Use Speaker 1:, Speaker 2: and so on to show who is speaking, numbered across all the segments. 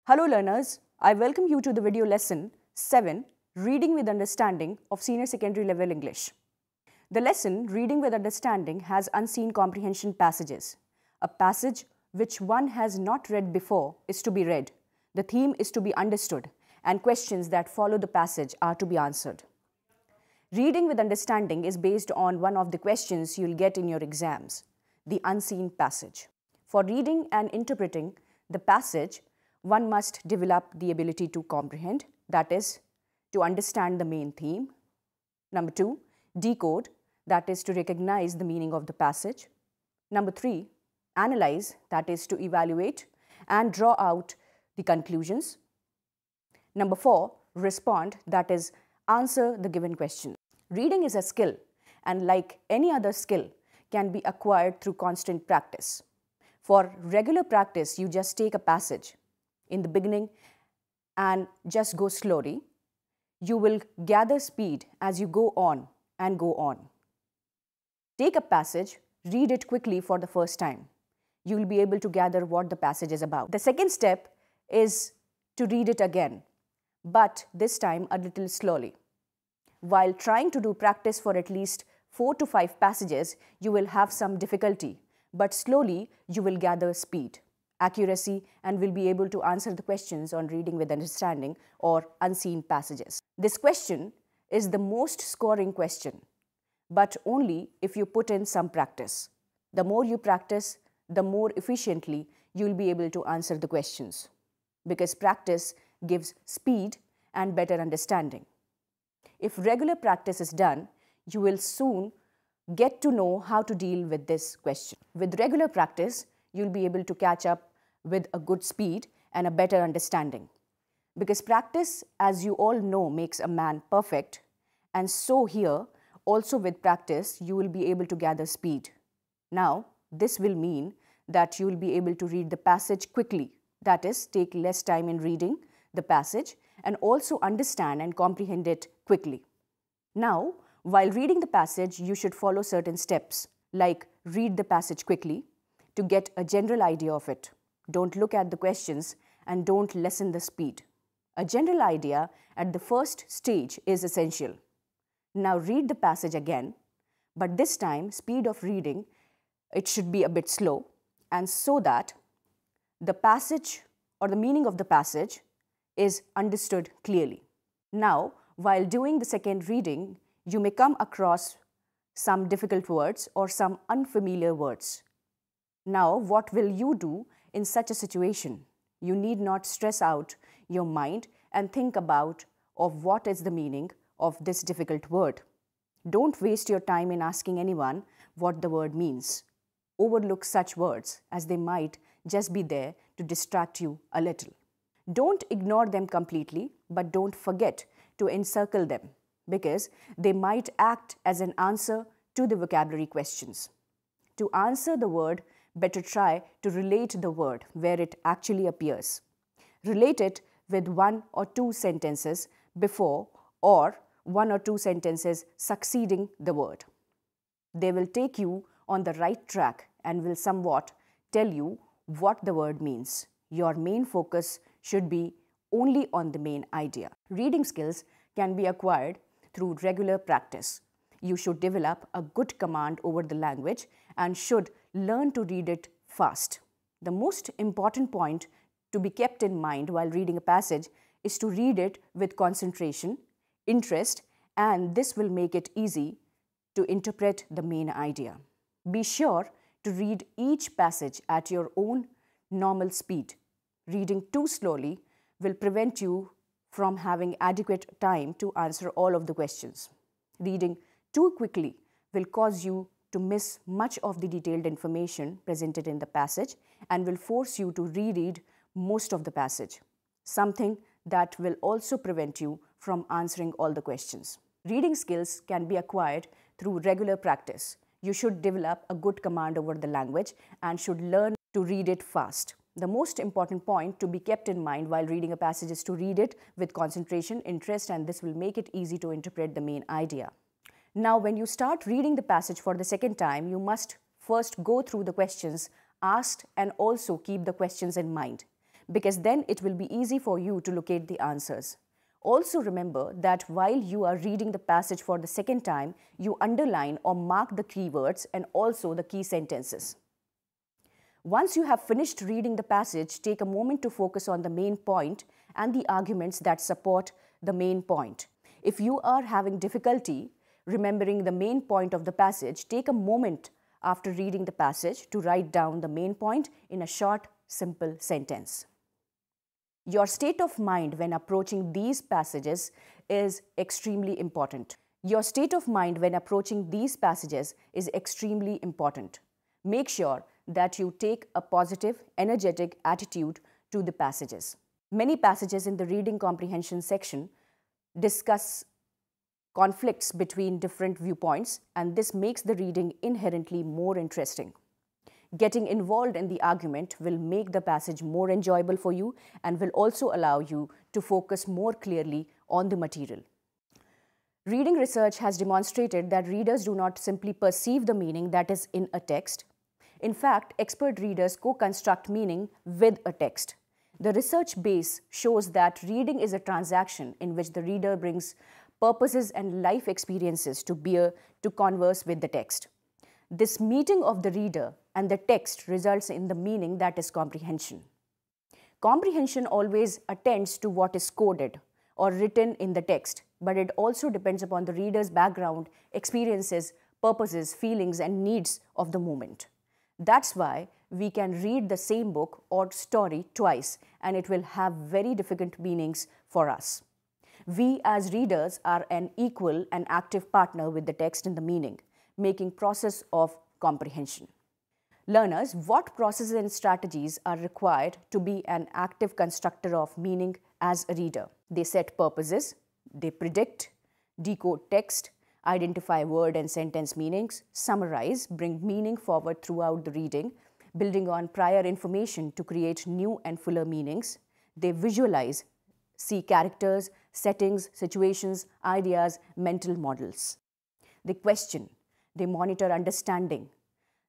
Speaker 1: Hello learners, I welcome you to the video lesson 7, Reading with Understanding of Senior Secondary Level English. The lesson, Reading with Understanding, has unseen comprehension passages. A passage which one has not read before is to be read. The theme is to be understood, and questions that follow the passage are to be answered. Reading with Understanding is based on one of the questions you'll get in your exams, the unseen passage. For reading and interpreting the passage, one must develop the ability to comprehend, that is, to understand the main theme. Number 2, decode, that is, to recognize the meaning of the passage. Number 3, analyze, that is, to evaluate and draw out the conclusions. Number 4, respond, that is, answer the given question. Reading is a skill, and like any other skill, can be acquired through constant practice. For regular practice, you just take a passage in the beginning and just go slowly. You will gather speed as you go on and go on. Take a passage, read it quickly for the first time. You will be able to gather what the passage is about. The second step is to read it again, but this time a little slowly. While trying to do practice for at least 4 to 5 passages, you will have some difficulty, but slowly you will gather speed, accuracy, and will be able to answer the questions on Reading with Understanding or unseen passages. This question is the most scoring question, but only if you put in some practice. The more you practice, the more efficiently you will be able to answer the questions, because practice gives speed and better understanding. If regular practice is done, you will soon get to know how to deal with this question. With regular practice, you'll be able to catch up with a good speed and a better understanding. Because practice, as you all know, makes a man perfect. And so here, also with practice, you will be able to gather speed. Now, this will mean that you will be able to read the passage quickly. That is, take less time in reading the passage and also understand and comprehend it quickly. Now, while reading the passage, you should follow certain steps, like read the passage quickly to get a general idea of it. Don't look at the questions and don't lessen the speed. A general idea at the first stage is essential. Now read the passage again, but this time speed of reading, it should be a bit slow, and so that the passage or the meaning of the passage is understood clearly. Now, while doing the second reading, you may come across some difficult words or some unfamiliar words. Now, what will you do in such a situation? You need not stress out your mind and think about what is the meaning of this difficult word. Don't waste your time in asking anyone what the word means. Overlook such words, as they might just be there to distract you a little. Don't ignore them completely, but don't forget to encircle them, because they might act as an answer to the vocabulary questions. To answer the word, better try to relate the word where it actually appears. Relate it with 1 or 2 sentences before or 1 or 2 sentences succeeding the word. They will take you on the right track and will somewhat tell you what the word means. Your main focus should be only on the main idea. Reading skills can be acquired through regular practice. You should develop a good command over the language and should learn to read it fast. The most important point to be kept in mind while reading a passage is to read it with concentration, interest, and this will make it easy to interpret the main idea. Be sure to read each passage at your own normal speed. Reading too slowly will prevent you from having adequate time to answer all of the questions. Reading too quickly will cause you to miss much of the detailed information presented in the passage and will force you to reread most of the passage, something that will also prevent you from answering all the questions. Reading skills can be acquired through regular practice. You should develop a good command over the language and should learn to read it fast. The most important point to be kept in mind while reading a passage is to read it with concentration, interest, and this will make it easy to interpret the main idea. Now, when you start reading the passage for the second time, you must first go through the questions asked and also keep the questions in mind. because then it will be easy for you to locate the answers. Also remember that while you are reading the passage for the second time, you underline or mark the keywords and also the key sentences. Once you have finished reading the passage, take a moment to focus on the main point and the arguments that support the main point. If you are having difficulty remembering the main point of the passage, take a moment after reading the passage to write down the main point in a short, simple sentence. Your state of mind when approaching these passages is extremely important. Your state of mind when approaching these passages is extremely important. Make sure that you take a positive, energetic attitude to the passages. Many passages in the reading comprehension section discuss conflicts between different viewpoints, and this makes the reading inherently more interesting. Getting involved in the argument will make the passage more enjoyable for you and will also allow you to focus more clearly on the material. Reading research has demonstrated that readers do not simply perceive the meaning that is in a text. In fact, expert readers co-construct meaning with a text. The research base shows that reading is a transaction in which the reader brings purposes and life experiences to bear to converse with the text. This meeting of the reader and the text results in the meaning that is comprehension. Comprehension always attends to what is coded or written in the text, but it also depends upon the reader's background, experiences, purposes, feelings, and needs of the moment. That's why we can read the same book or story twice, and it will have very different meanings for us. We as readers are an equal and active partner with the text in the meaning, making process of comprehension. Learners, what processes and strategies are required to be an active constructor of meaning as a reader? They set purposes, they predict, decode text, identify word and sentence meanings, summarize, bring meaning forward throughout the reading, building on prior information to create new and fuller meanings. They visualize, see characters, settings, situations, ideas, mental models. They question, they monitor understanding.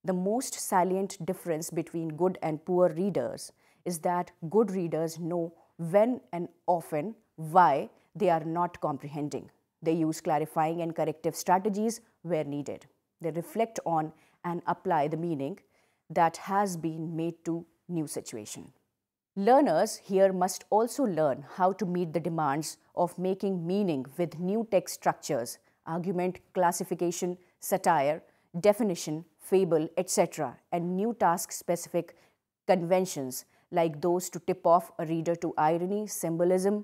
Speaker 1: The most salient difference between good and poor readers is that good readers know when and often why they are not comprehending. They use clarifying and corrective strategies where needed. They reflect on and apply the meaning that has been made to new situation. Learners here must also learn how to meet the demands of making meaning with new text structures, argument, classification, satire, definition, fable, etc., and new task-specific conventions like those to tip off a reader to irony, symbolism,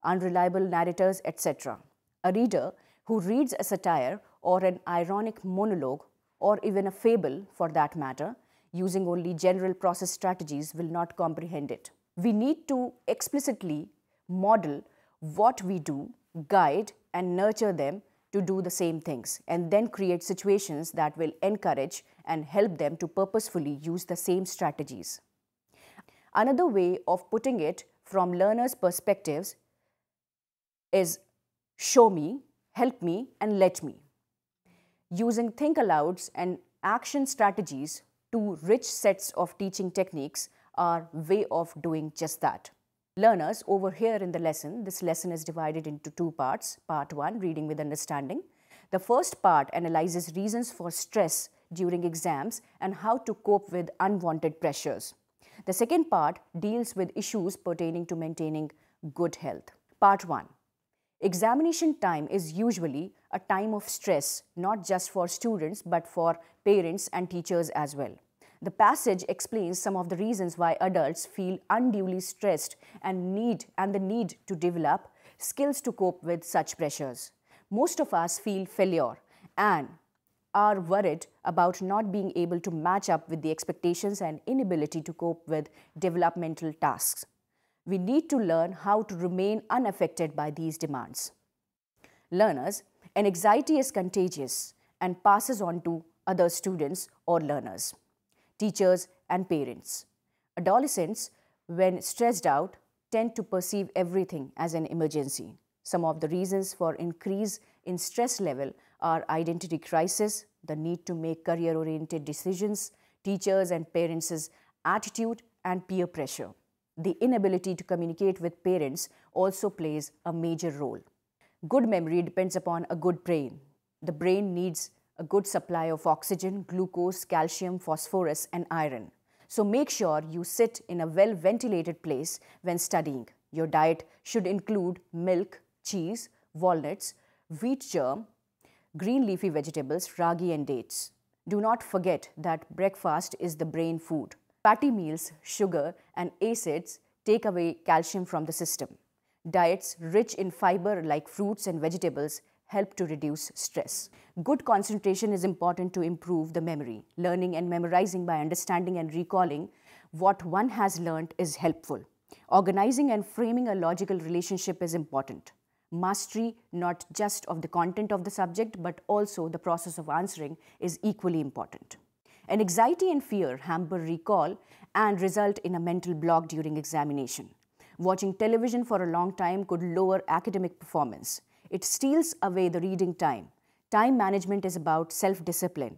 Speaker 1: unreliable narrators, etc. A reader who reads a satire or an ironic monologue, or even a fable for that matter, using only general process strategies will not comprehend it. We need to explicitly model what we do, guide and nurture them to do the same things, and then create situations that will encourage and help them to purposefully use the same strategies. Another way of putting it from learners' perspectives is show me, help me, and let me. Using think alouds and action strategies, two rich sets of teaching techniques, are way of doing just that. Learners, over here in the lesson, this lesson is divided into two parts. Part 1, reading with understanding. The first part analyzes reasons for stress during exams and how to cope with unwanted pressures. The second part deals with issues pertaining to maintaining good health. Part 1. Examination time is usually a time of stress, not just for students but for parents and teachers as well. The passage explains some of the reasons why adults feel unduly stressed and the need to develop skills to cope with such pressures. Most of us feel failure and are worried about not being able to match up with the expectations and inability to cope with developmental tasks. We need to learn how to remain unaffected by these demands. Learners, an anxiety is contagious and passes on to other students or learners, teachers and parents. Adolescents, when stressed out, tend to perceive everything as an emergency. Some of the reasons for increase in stress level are identity crisis, the need to make career-oriented decisions, teachers and parents' attitude, and peer pressure. The inability to communicate with parents also plays a major role. Good memory depends upon a good brain. The brain needs a good supply of oxygen, glucose, calcium, phosphorus, and iron. So make sure you sit in a well-ventilated place when studying. Your diet should include milk, cheese, walnuts, wheat germ, green leafy vegetables, ragi and dates. Do not forget that breakfast is the brain food. Fatty meals, sugar and acids take away calcium from the system. Diets rich in fiber like fruits and vegetables help to reduce stress. Good concentration is important to improve the memory. Learning and memorizing by understanding and recalling what one has learned is helpful. Organizing and framing a logical relationship is important. Mastery not just of the content of the subject but also the process of answering is equally important. Anxiety and fear hamper recall and result in a mental block during examination. Watching television for a long time could lower academic performance. It steals away the reading time. Time management is about self-discipline.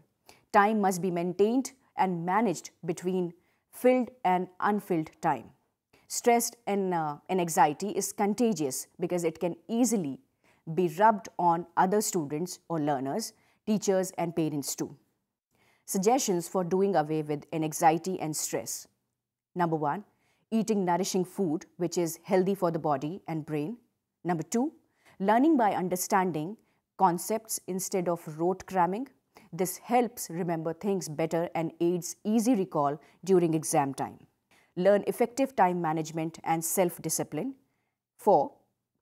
Speaker 1: Time must be maintained and managed between filled and unfilled time. Stress and anxiety is contagious because it can easily be rubbed on other students or learners, teachers and parents too. Suggestions for doing away with anxiety and stress. Number 1, eating nourishing food which is healthy for the body and brain. Number 2, learning by understanding concepts instead of rote cramming. This helps remember things better and aids easy recall during exam time. Learn effective time management and self-discipline. 4,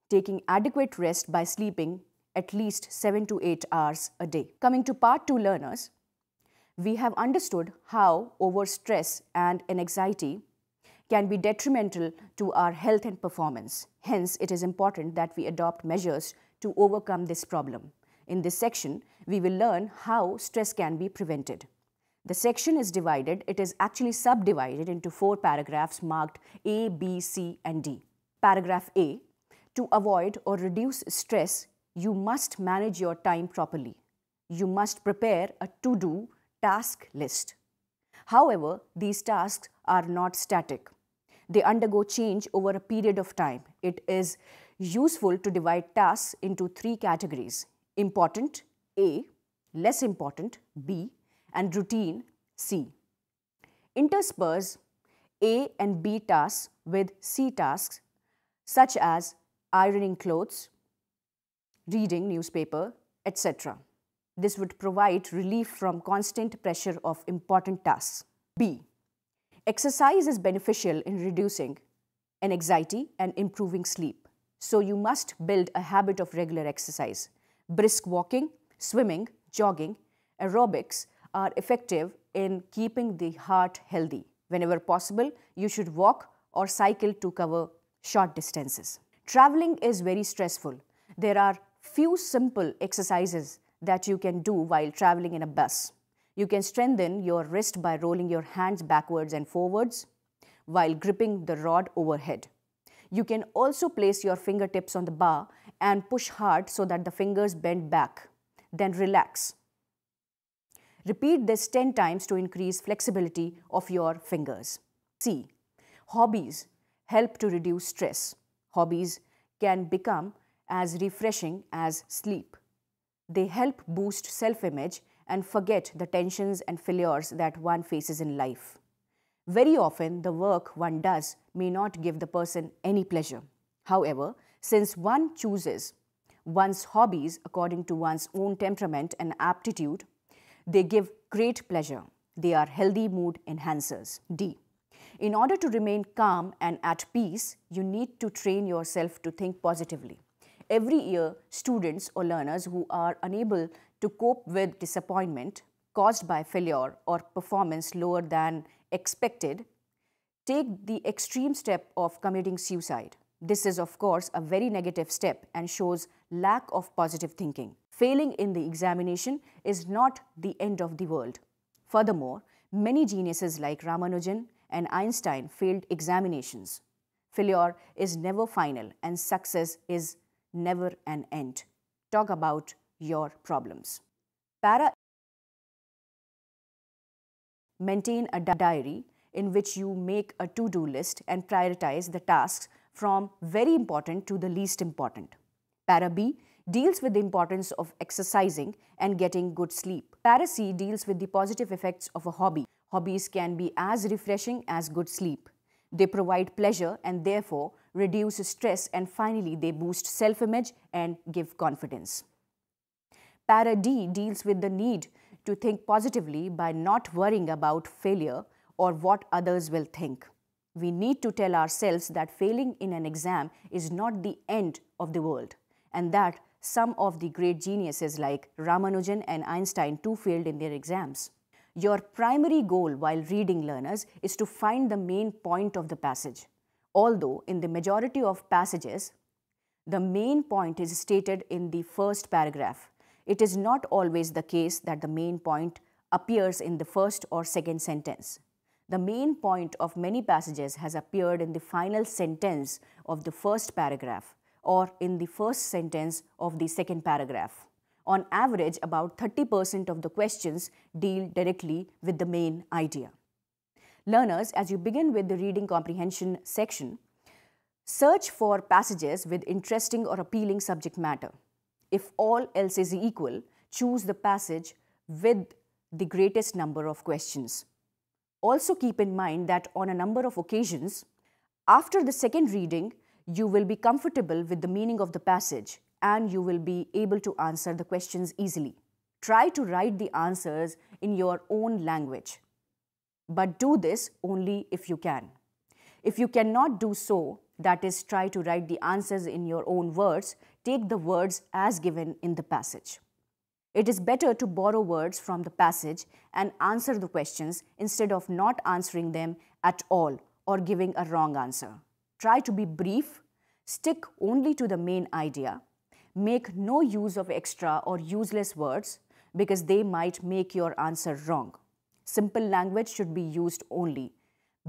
Speaker 1: taking adequate rest by sleeping at least 7 to 8 hours a day. Coming to part 2 learners, we have understood how overstress and anxiety can be detrimental to our health and performance. Hence, it is important that we adopt measures to overcome this problem. In this section, we will learn how stress can be prevented. The section is divided, it is actually subdivided into 4 paragraphs marked A, B, C and D. Paragraph A, to avoid or reduce stress, you must manage your time properly. You must prepare a to-do task list. However, these tasks are not static. They undergo change over a period of time. It is useful to divide tasks into 3 categories: important, A, less important, B, and routine, C. Intersperse A and B tasks with C tasks such as ironing clothes, reading newspaper, etc. This would provide relief from constant pressure of important tasks. B. Exercise is beneficial in reducing anxiety and improving sleep. So you must build a habit of regular exercise. Brisk walking, swimming, jogging, aerobics are effective in keeping the heart healthy. Whenever possible, you should walk or cycle to cover short distances. Traveling is very stressful. There are few simple exercises that you can do while traveling in a bus. You can strengthen your wrist by rolling your hands backwards and forwards while gripping the rod overhead. You can also place your fingertips on the bar and push hard so that the fingers bend back. Then relax. Repeat this 10 times to increase flexibility of your fingers. C. Hobbies help to reduce stress. Hobbies can become as refreshing as sleep. They help boost self-image and forget the tensions and failures that one faces in life. Very often, the work one does may not give the person any pleasure. However, since one chooses one's hobbies according to one's own temperament and aptitude, they give great pleasure. They are healthy mood enhancers. D. In order to remain calm and at peace, you need to train yourself to think positively. Every year, students or learners who are unable to cope with disappointment caused by failure or performance lower than expected take the extreme step of committing suicide. This is, of course, a very negative step and shows lack of positive thinking. Failing in the examination is not the end of the world. Furthermore, many geniuses like Ramanujan and Einstein failed examinations. Failure is never final and success is never an end. Talk about your problems. Para. Maintain a diary. in which you make a to-do list and prioritize the tasks from very important to the least important. Para B deals with the importance of exercising and getting good sleep. Para C deals with the positive effects of a hobby. Hobbies can be as refreshing as good sleep. They provide pleasure and therefore reduce stress, and finally they boost self-image and give confidence. Para D deals with the need to think positively by not worrying about failure or what others will think. We need to tell ourselves that failing in an exam is not the end of the world, and that some of the great geniuses like Ramanujan and Einstein too failed in their exams. Your primary goal while reading, learners, is to find the main point of the passage. Although in the majority of passages, the main point is stated in the first paragraph, it is not always the case that the main point appears in the first or second sentence. The main point of many passages has appeared in the final sentence of the first paragraph or in the first sentence of the second paragraph. On average, about 30% of the questions deal directly with the main idea. Learners, as you begin with the reading comprehension section, search for passages with interesting or appealing subject matter. If all else is equal, choose the passage with the greatest number of questions. Also keep in mind that on a number of occasions, after the second reading, you will be comfortable with the meaning of the passage and you will be able to answer the questions easily. Try to write the answers in your own language, but do this only if you can. If you cannot do so, that is, try to write the answers in your own words, take the words as given in the passage. It is better to borrow words from the passage and answer the questions instead of not answering them at all or giving a wrong answer. Try to be brief, stick only to the main idea, make no use of extra or useless words because they might make your answer wrong. Simple language should be used only.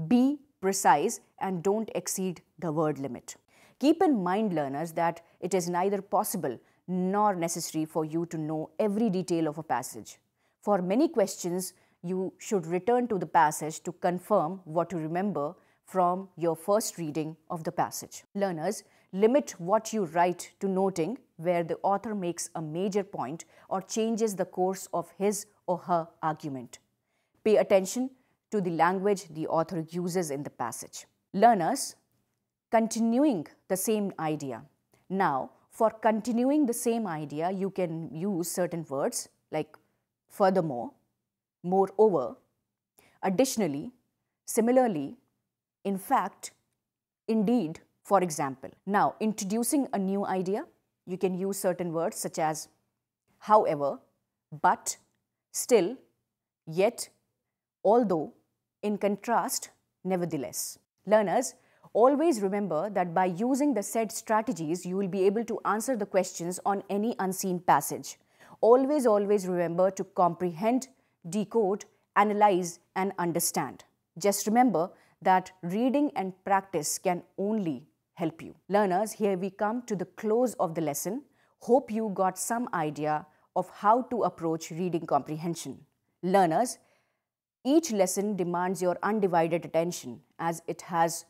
Speaker 1: Be precise and don't exceed the word limit. Keep in mind, learners, that it is neither possible nor necessary for you to know every detail of a passage. For many questions, you should return to the passage to confirm what you remember from your first reading of the passage. Learners, limit what you write to noting where the author makes a major point or changes the course of his or her argument. Pay attention to the language the author uses in the passage. Learners, continuing the same idea. Now, for continuing the same idea, you can use certain words like furthermore, moreover, additionally, similarly, in fact, indeed, for example. Now, introducing a new idea, you can use certain words such as however, but, still, yet, although, in contrast, nevertheless. Learners, always remember that by using the said strategies, you will be able to answer the questions on any unseen passage. Always remember to comprehend, decode, analyze, and understand. Just remember that reading and practice can only help you. Learners, here we come to the close of the lesson. Hope you got some idea of how to approach reading comprehension. Learners, each lesson demands your undivided attention as it has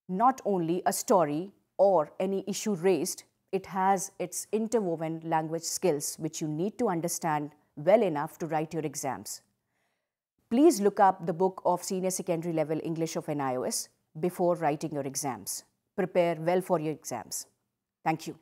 Speaker 1: not only a story or any issue raised, it has its interwoven language skills which you need to understand well enough to write your exams. Please look up the book of Senior Secondary Level English of NIOS before writing your exams. Prepare well for your exams. Thank you.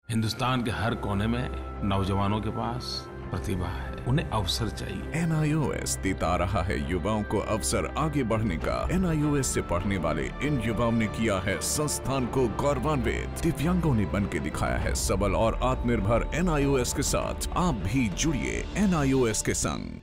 Speaker 2: Hindustan के हर कोने में नौजवानों के पास प्रतिभा है, उन्हें अवसर चाहिए।
Speaker 3: NIOS देता रहा है युवाओं को अवसर आगे बढ़ने का। NIOS से पढ़ने वाले इन युवाओं ने किया है संस्थान को गौरवान्वित। दिव्यांगों ने बन के दिखाया है सबल और आत्मनिर्भर। NIOS के साथ आप भी जुड़िए NIOS के संग।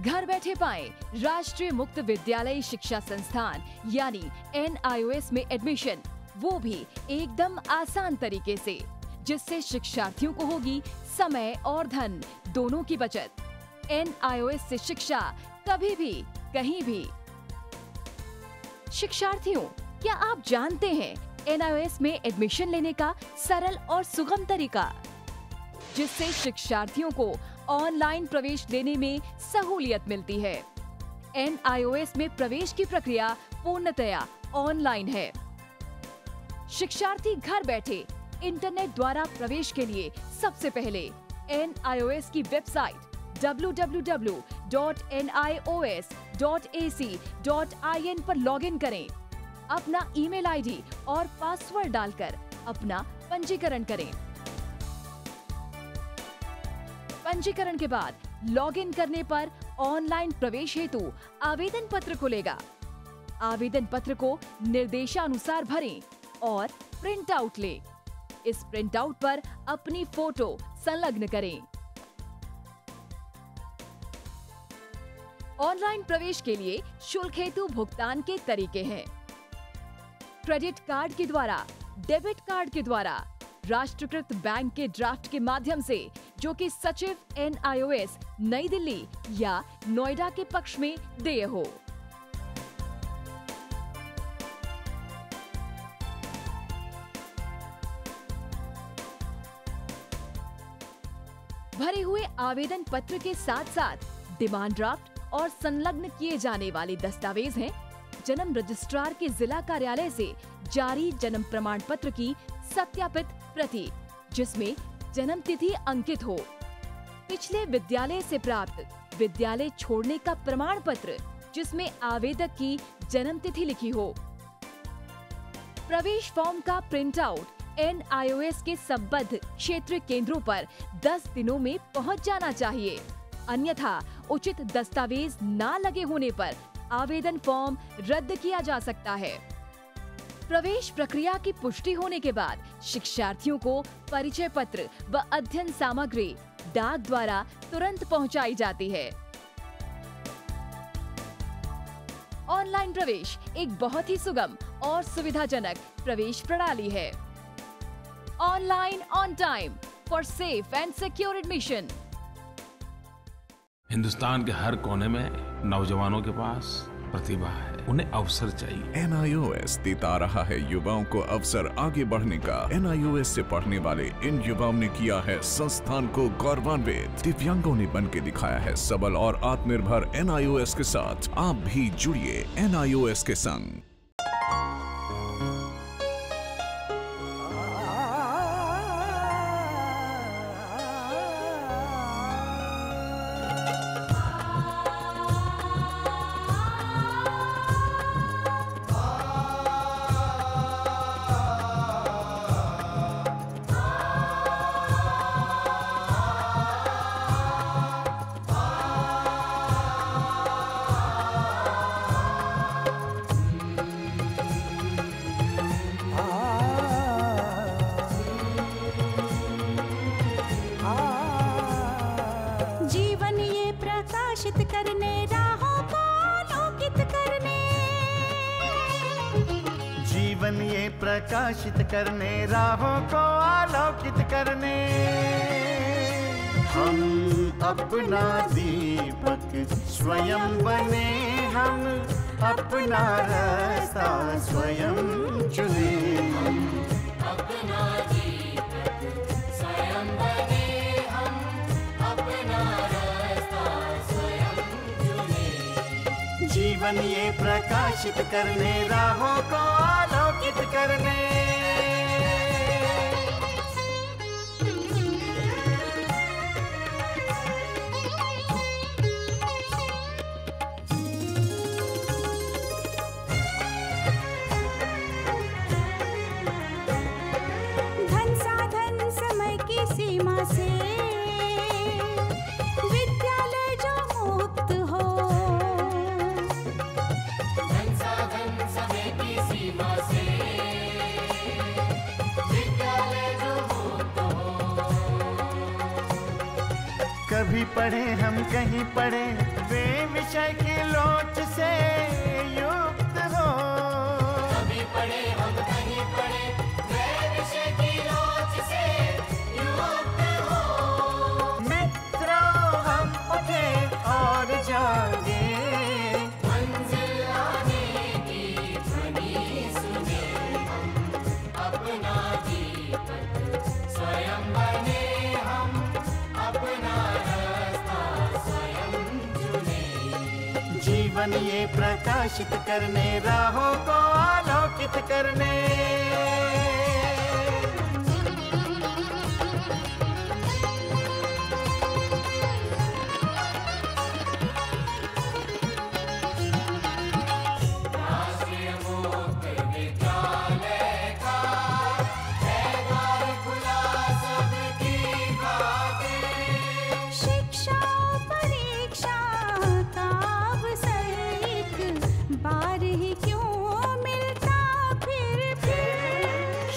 Speaker 4: घर बैठे पाएं राष्ट्रीय मुक्त विद्यालय शिक्षा संस्थान यानी NIOS में एडमिशन, वो भी एकदम आसान तरीके से, जिससे शिक्षार्थियों को होगी समय और धन दोनों की बचत। NIOS से शिक्षा कभी भी कहीं भी। शिक्षार्थियों, क्या आप जानते हैं NIOS में एडमिशन लेने का सरल और सुगम तरीका, जिससे शिक्षार्थियों को ऑनलाइन प्रवेश लेने में सहूलियत मिलती है। NIOS में प्रवेश की प्रक्रिया पूर्णतया ऑनलाइन है। शिक्षार्थी घर बैठे इंटरनेट द्वारा प्रवेश के लिए सबसे पहले NIOS की वेबसाइट www.nios.ac.in पर लॉगिन करें। अपना ईमेल आईडी और पासवर्ड डालकर अपना पंजीकरण करें। पंजीकरण के बाद लॉगिन करने पर ऑनलाइन प्रवेश हेतु आवेदन पत्र खुलेगा। आवेदन पत्र को निर्देशानुसार भरें और प्रिंट आउट लें। इस प्रिंट आउट पर अपनी फोटो संलग्न करें। ऑनलाइन प्रवेश के लिए शुल्क हेतु भुगतान के तरीके हैं: क्रेडिट कार्ड के द्वारा, डेबिट कार्ड के द्वारा, राष्ट्रीयकृत बैंक के ड्राफ्ट के माध्यम से, जो कि सचिव NIOS नई दिल्ली या नोएडा के पक्ष में देय हो। भरे हुए आवेदन पत्र के साथ साथ डिमांड ड्राफ्ट और संलग्न किए जाने वाले दस्तावेज हैं: जन्म रजिस्ट्रार के जिला कार्यालय से जारी जन्म प्रमाण पत्र की सत्यापित प्रति, जिसमें जन्म तिथि अंकित हो, पिछले विद्यालय से प्राप्त विद्यालय छोड़ने का प्रमाण पत्र, जिसमें आवेदक की जन्म तिथि लिखी हो। प्रवेश फॉर्म का प्रिंट आउट NIOS के संबद्ध क्षेत्रीय केंद्रों पर 10 दिनों में पहुंच जाना चाहिए, अन्यथा उचित दस्तावेज न लगे होने पर आवेदन फॉर्म रद्द किया जा सकता है। प्रवेश प्रक्रिया की पुष्टि होने के बाद शिक्षार्थियों को परिचय पत्र व अध्ययन सामग्री डाक द्वारा तुरंत पहुंचाई जाती है। ऑनलाइन प्रवेश एक बहुत ही सुगम और सुविधाजनक प्रवेश प्रणाली है। Online on time for safe and secure admission.
Speaker 2: Hindustan के हर कोने में नौजवानों के पास प्रतिभा है, उन्हें अवसर चाहिए।
Speaker 3: NIOS देता रहा है युवाओं को अवसर आगे बढ़ने का। NIOS से पढ़ने वाले इन युवाओं ने किया है संस्थान को गौरवान्वित। दिव्यांगों ने बन के दिखाया है सबल और आत्मनिर्भर। NIOS के साथ आप भी जुड़िए NIOS के संग।
Speaker 5: जीवन ये प्रकाशित करने, राहों को आलोकित करने, हम अपना दीपक स्वयं बने, हम अपना रास्ता स्वयं चुने। हम अपना दीपक स्वयं बने, हम अपना रास्ता स्वयं चुने। जीवन ये प्रकाशित करने, राहों को आलोकित करने।
Speaker 6: धन साधन समय की सीमा से विद्यालय जो मुक्त हो, धन साधन समय की सीमा से विद्यालय जो मुक्त हो।
Speaker 5: कभी पढ़े हम कहीं पढ़े वे विषय की लोच से युक्त हो।
Speaker 7: कभी पढ़े हम कहीं पढ़े वे विषय की लोच से युक्त हो।
Speaker 5: मित्रों हम उठे और जागे,
Speaker 7: मंजिल आने की ध्वनि सुने हम, अपना दीपक स्वयं बने हम, अपना रास्ता स्वयं चुने।
Speaker 5: जीवन ये प्रकाशित करने, राहों को आलोकित करने।
Speaker 7: राष्ट्रीय मुक्त विद्यालय का है द्वार खुला सबकी खातिर।
Speaker 6: शिक्षा परीक्षा का अवसर एक बार ही क्यों मिलता फिर।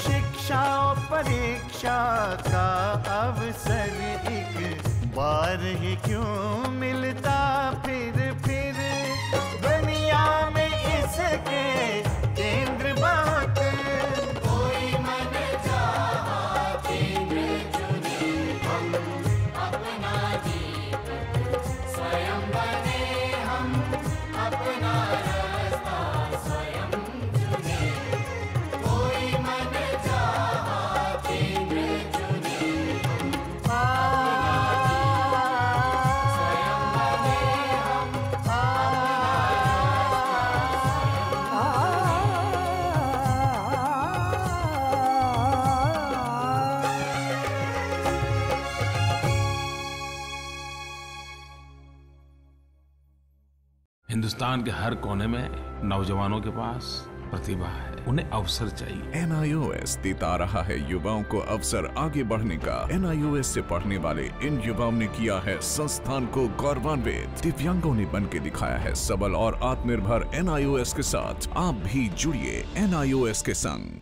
Speaker 5: शिक्षा और परीक्षा का अवसर एक बार ही क्यों मिलता फिर। दुनिया में इसके केंद्र बहुत,
Speaker 7: कोई मन चाहा केंद्र चुने हम, अपना दीपक स्वयं बने हम, अपना रास्ता स्वयं चुने। कोई मन चाहा केंद्र चुने हम, स्वयं बने हम,
Speaker 2: हिंदुस्तान के हर कोने में नौजवानों के पास प्रतिभा है, उन्हें अवसर चाहिए।
Speaker 3: NIOS देता रहा है युवाओं को अवसर आगे बढ़ने का। NIOS से पढ़ने वाले इन युवाओं ने किया है संस्थान को गौरवान्वित। दिव्यांगों ने बन के दिखाया है सबल और आत्मनिर्भर। NIOS के साथ आप भी जुड़िए NIOS के संग।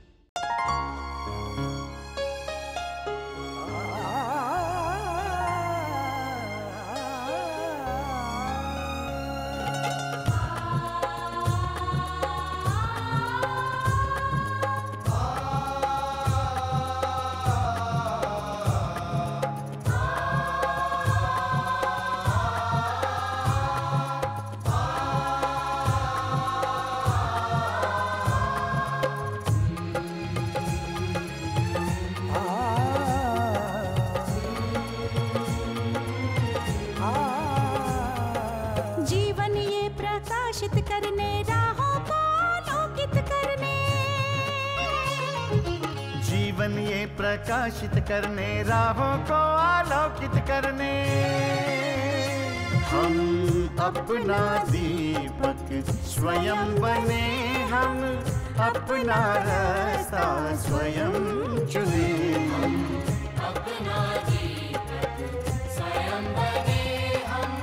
Speaker 6: जीवन ये प्रकाशित करने, राहों को आलोकित करने।
Speaker 5: जीवन ये प्रकाशित करने, राहों को आलोकित करने। हम अपना दीपक स्वयं बने हम, अपना रास्ता स्वयं चुने।
Speaker 7: अपना दीपक स्वयं बने हम,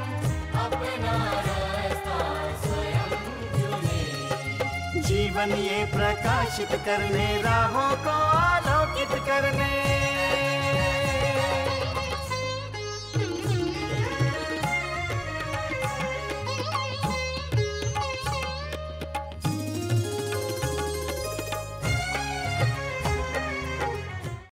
Speaker 7: अपना रास्ता स्वयं चुने।
Speaker 5: जीवन ये प्रकाशित करने, राहों को आलोकित करने।